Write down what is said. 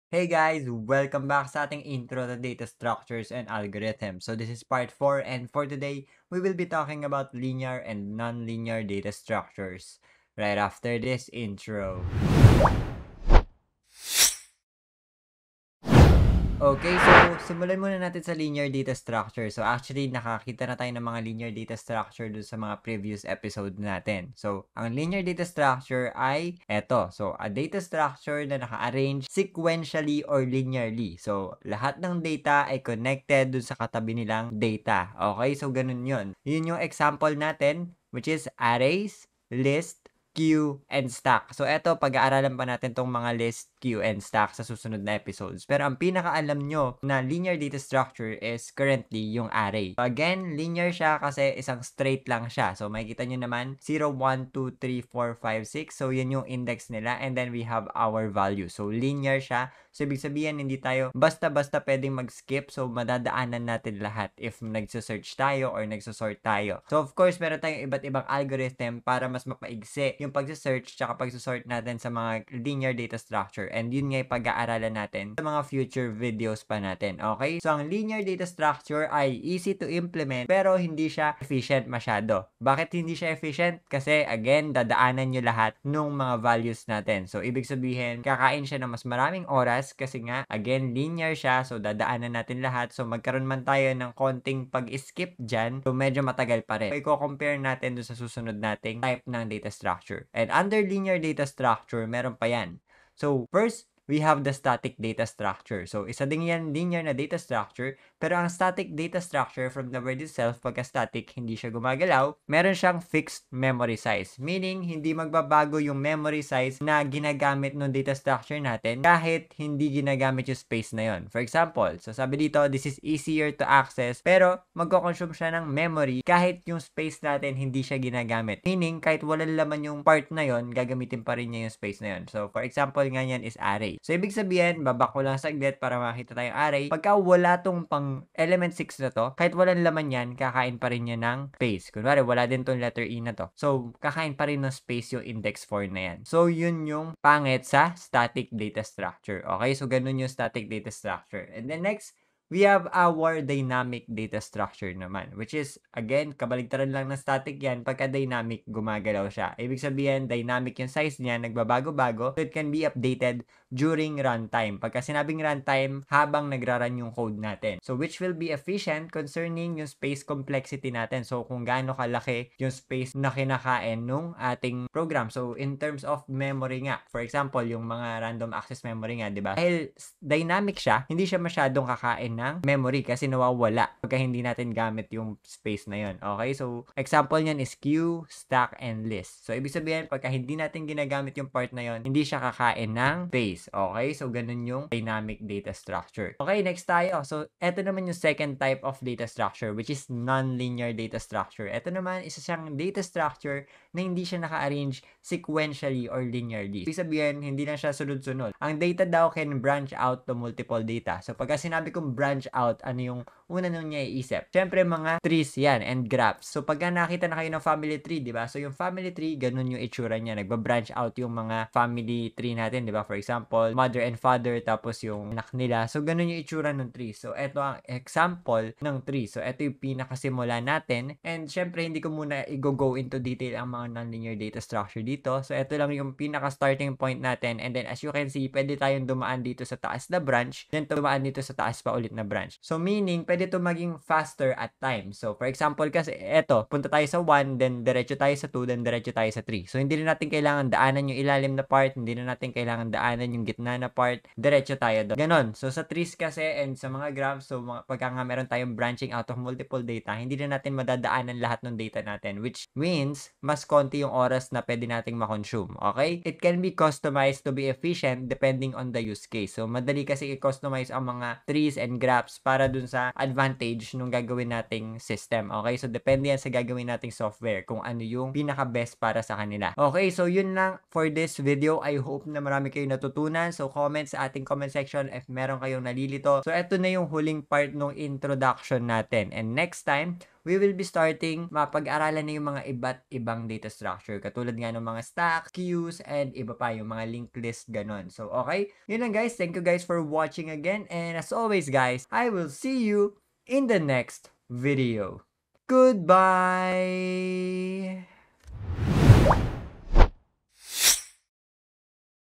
Hey guys, welcome back sa ating intro to data structures and algorithms. So this is part 4 and for today, we will be talking about linear and non-linear data structures right after this intro. Okay, so simulan muna natin sa linear data structure. So actually, nakakita na tayo ng mga linear data structure dun sa mga previous episode natin. So, ang linear data structure ay eto. So, a data structure na naka-arrange sequentially or linearly. So, lahat ng data ay connected dun sa katabi nilang data. Okay, so ganun yun. Yun yung example natin, which is arrays, list, queue, and stack. So, eto, pag-aaralan pa natin tong mga list, queue, and stack sa susunod na episodes. Pero ang pinakaalam nyo na linear data structure is currently yung array. So, again, linear siya kasi isang straight lang siya. So, makikita nyo naman, 0, 1, 2, 3, 4, 5, 6. So, yan yung index nila. And then, we have our value. So, linear siya. So, ibig sabihin, hindi tayo basta-basta pwedeng mag-skip. So, madadaanan natin lahat if nagsa-search tayo or nagsasort tayo. So, of course, meron tayong iba't ibang algorithm para mas mapaigsi yung pagsa-search tsaka pagsa-sort natin sa mga linear data structure. And yun nga yung pag-aaralan natin sa mga future videos pa natin. Okay? So, ang linear data structure ay easy to implement pero hindi siya efficient masyado. Bakit hindi siya efficient? Kasi, again, dadaanan nyo lahat nung mga values natin. So, ibig sabihin, kakain siya ng mas maraming oras kasi nga, again, linear siya. So, dadaanan natin lahat. So, magkaroon man tayo ng konting pag-skip dyan. So, medyo matagal pa rin. So, i-compare natin dun sa susunod nating type ng data structure. And under linear data structure, meron pa yan. So, first, we have the static data structure. So, isa din yan linear na data structure. Pero ang static data structure from the word itself, pagka static, hindi siya gumagalaw. Meron siyang fixed memory size. Meaning, hindi magbabago yung memory size na ginagamit ng data structure natin kahit hindi ginagamit yung space na yon. For example, so sabi dito, this is easier to access pero magko-consume siya ng memory kahit yung space natin hindi siya ginagamit. Meaning, kahit walang laman yung part na yon, gagamitin pa rin niya yung space na yon. So, for example nga yan is array. So, ibig sabihin, babak ko lang saglit para makita tayong array. Pagka wala tong pang element 6 na to, kahit walang laman yan, kakain pa rin niya ng space. Kunwari, wala din tong letter E na to. So, kakain pa rin ng space yung index 4 na yan. So, yun yung pangit sa static data structure. Okay? So, ganun yung static data structure. And then next, we have our dynamic data structure naman, which is, again, kabaligtaran lang ng static yan. Pagka dynamic, gumagalaw siya. Ibig sabihin, dynamic yung size niya, nagbabago-bago. So, it can be updated during runtime. Pagka sinabing runtime, habang nagra-run yung code natin. So, which will be efficient concerning yung space complexity natin. So, kung gaano kalaki yung space na kinakain nung ating program. So, in terms of memory nga, for example, yung mga random access memory nga, di ba? Dahil dynamic siya, hindi siya masyadong kakain ng memory kasi nawawala pagka hindi natin gamit yung space na yon. Okay? So, example niyan is queue, stack, and list. So, ibig sabihin, pagka hindi natin ginagamit yung part na yon, hindi siya kakain ng space. Okay? So, ganun yung dynamic data structure. Okay, next tayo. So, eto naman yung second type of data structure, which is non-linear data structure. Eto naman, isa siyang data structure na hindi siya naka-arrange sequentially or linearly. Ibig sabihin, hindi lang siya sunod-sunod. Ang data daw can branch out to multiple data. So, pagka sinabi kong branch out, ano yung una nung niya iisip? Siyempre, mga trees yan and graphs. So, pagka nakita na kayo ng family tree, di ba? So, yung family tree, ganun yung itsura niya. Nagba-branch out yung mga family tree natin, di ba? For example, mother and father, tapos yung anak nila. So, ganun yung itsura ng tree. So, eto ang example ng tree. So, eto yung pinakasimula natin. And, syempre, hindi ko muna i-go into detail ang mga non-linear data structure dito. So, eto lang yung pinaka-starting point natin. And then, as you can see, pwede tayong dumaan dito sa taas na branch, then dumaan dito sa taas pa ulit na branch. So, meaning, pwede ito maging faster at times. So, for example, kasi eto, punta tayo sa 1, then diretso tayo sa 2, then diretso tayo sa 3. So, hindi na natin kailangan daanan yung ilalim na part, hindi na natin kailangan daanan yung gitna na part, diretso tayo doon. Ganon. So, sa trees kasi and sa mga graphs, so, pagka nga meron tayong branching out of multiple data, hindi na natin madadaanan lahat ng data natin, which means, mas konti yung oras na pwede nating makonsume. Okay? It can be customized to be efficient depending on the use case. So, madali kasi i-customize ang mga trees and graphs para dun sa advantage nung gagawin nating system. Okay? So, depende yan sa gagawin nating software kung ano yung pinaka-best para sa kanila. Okay? So, yun lang for this video. I hope na marami kayo natutunan natutunan. So, comment sa ating comment section if meron kayong nalilito. So, eto na yung huling part ng introduction natin. And next time, we will be starting mapag-aralan na yung mga iba't ibang data structure. Katulad nga ng mga stacks, queues, and iba pa yung mga linked list, ganon. So, okay. Yun lang guys. Thank you guys for watching again. And as always guys, I will see you in the next video. Goodbye!